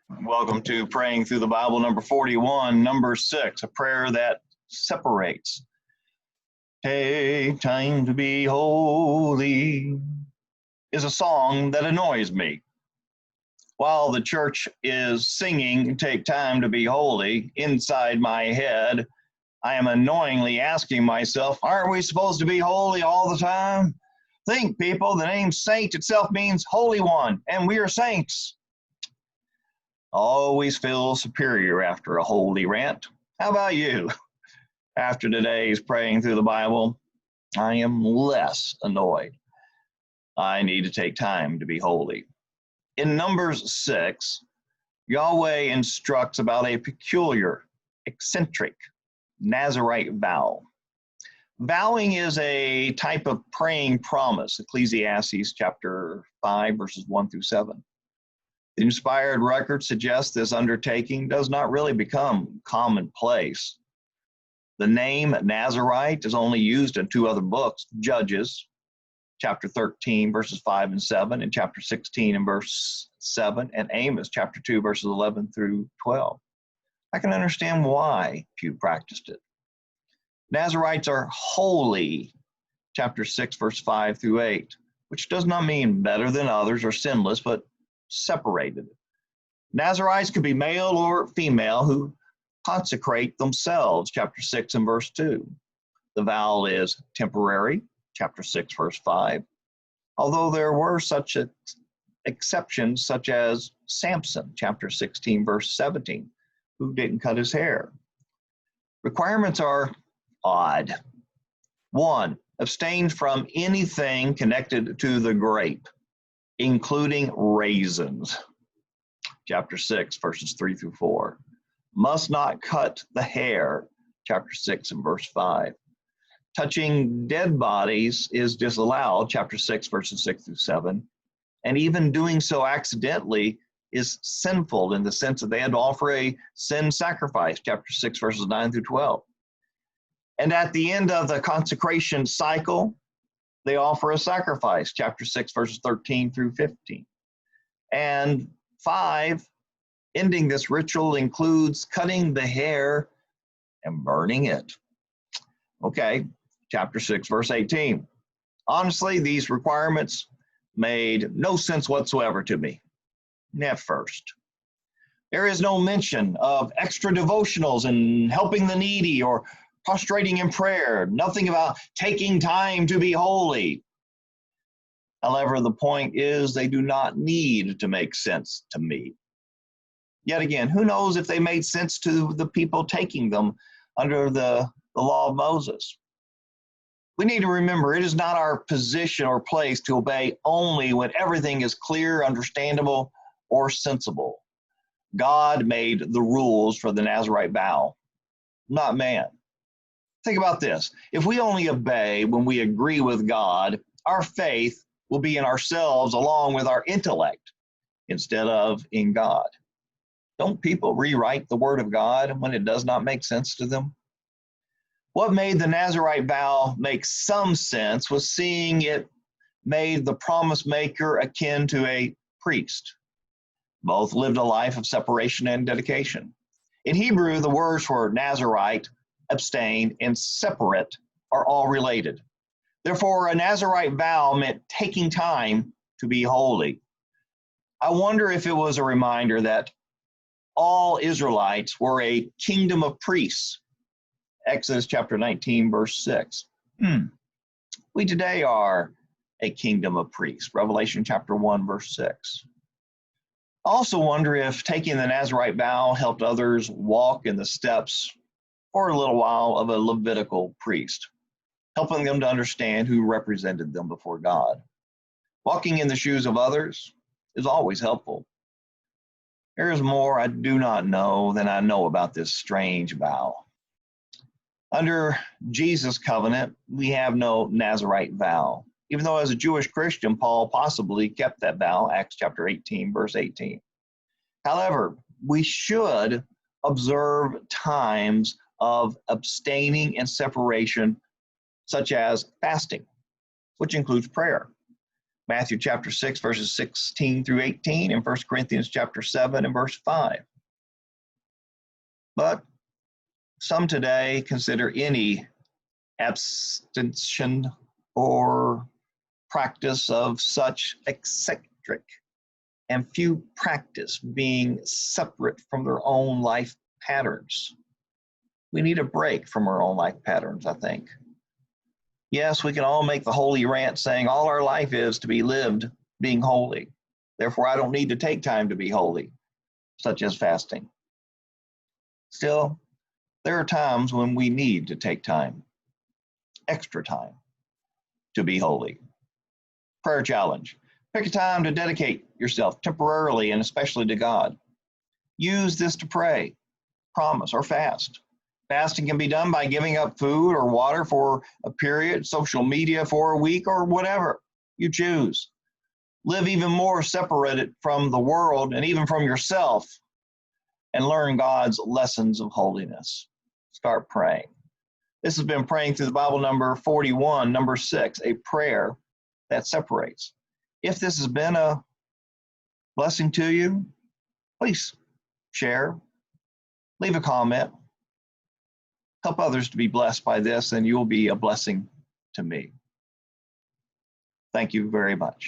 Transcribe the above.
Welcome to Praying Through the Bible, number 41, number 6, a prayer that separates. Take time to be holy is a song that annoys me. While the church is singing Take Time to Be Holy, inside my head, I am annoyingly asking myself, aren't we supposed to be holy all the time? Think, people, the name saint itself means holy one, and we are saints. Always feel superior after a holy rant. How about you? After today's Praying Through the Bible, I am less annoyed. I need to take time to be holy. In Numbers 6, Yahweh instructs about a peculiar, eccentric Nazarite vow. Vowing is a type of praying promise, Ecclesiastes chapter 5, verses 1 through 7. The inspired record suggests this undertaking does not really become commonplace. The name Nazarite is only used in two other books, Judges, chapter 13, verses 5 and 7, and chapter 16 and verse 7, and Amos, chapter 2, verses 11 through 12. I can understand why few practiced it. Nazarites are holy, chapter 6, verse 5 through 8, which does not mean better than others or sinless, but separated. Nazarites could be male or female who consecrate themselves, chapter 6 and verse 2. The vow is temporary, chapter 6, verse 5, although there were such exceptions such as Samson, chapter 16, verse 17, who didn't cut his hair. Requirements are odd. 1, abstain from anything connected to the grape, including raisins, chapter 6, verses 3 through 4. Must not cut the hair, chapter 6 and verse 5. Touching dead bodies is disallowed, chapter 6, verses 6 through 7. And even doing so accidentally is sinful in the sense that they had to offer a sin sacrifice, chapter 6, verses 9 through 12. And at the end of the consecration cycle, they offer a sacrifice, chapter 6, verses 13 through 15. And 5, ending this ritual includes cutting the hair and burning it. Okay, chapter 6, verse 18. Honestly, these requirements made no sense whatsoever to me at first. There is no mention of extra devotionals and helping the needy or prostrating in prayer, nothing about taking time to be holy. However, the point is they do not need to make sense to me. Yet again, who knows if they made sense to the people taking them under the law of Moses. We need to remember it is not our position or place to obey only when everything is clear, understandable, or sensible. God made the rules for the Nazarite vow, not man. Think about this. If we only obey when we agree with God, our faith will be in ourselves along with our intellect instead of in God. Don't people rewrite the word of God when it does not make sense to them? What made the Nazarite vow make some sense was seeing it made the promise maker akin to a priest. Both lived a life of separation and dedication. In Hebrew, the words for Nazarite, abstain, and separate are all related. Therefore, a Nazarite vow meant taking time to be holy. I wonder if it was a reminder that all Israelites were a kingdom of priests. Exodus chapter 19, verse 6. We today are a kingdom of priests. Revelation chapter 1, verse 6. I also wonder if taking the Nazarite vow helped others walk in the steps for a little while of a Levitical priest, helping them to understand who represented them before God. Walking in the shoes of others is always helpful. There is more I do not know than I know about this strange vow. Under Jesus' covenant, we have no Nazarite vow, even though as a Jewish Christian, Paul possibly kept that vow, Acts chapter 18, verse 18. However, we should observe times of abstaining and separation, such as fasting, which includes prayer. Matthew chapter 6, verses 16 through 18, and 1 Corinthians chapter 7 and verse 5. But some today consider any abstention or practice of such eccentric, and few practice being separate from their own life patterns. We need a break from our own life patterns, I think. Yes, we can all make the holy rant saying all our life is to be lived being holy. Therefore, I don't need to take time to be holy, such as fasting. Still, there are times when we need to take time, extra time, to be holy. Prayer challenge. Pick a time to dedicate yourself temporarily and especially to God. Use this to pray, promise, or fast. Fasting can be done by giving up food or water for a period, social media for a week, or whatever you choose. Live even more separated from the world and even from yourself, and learn God's lessons of holiness. Start praying. This has been Praying Through the Bible number 41, number 6, a prayer that separates. If this has been a blessing to you, please share, leave a comment, help others to be blessed by this, and you'll be a blessing to me. Thank you very much.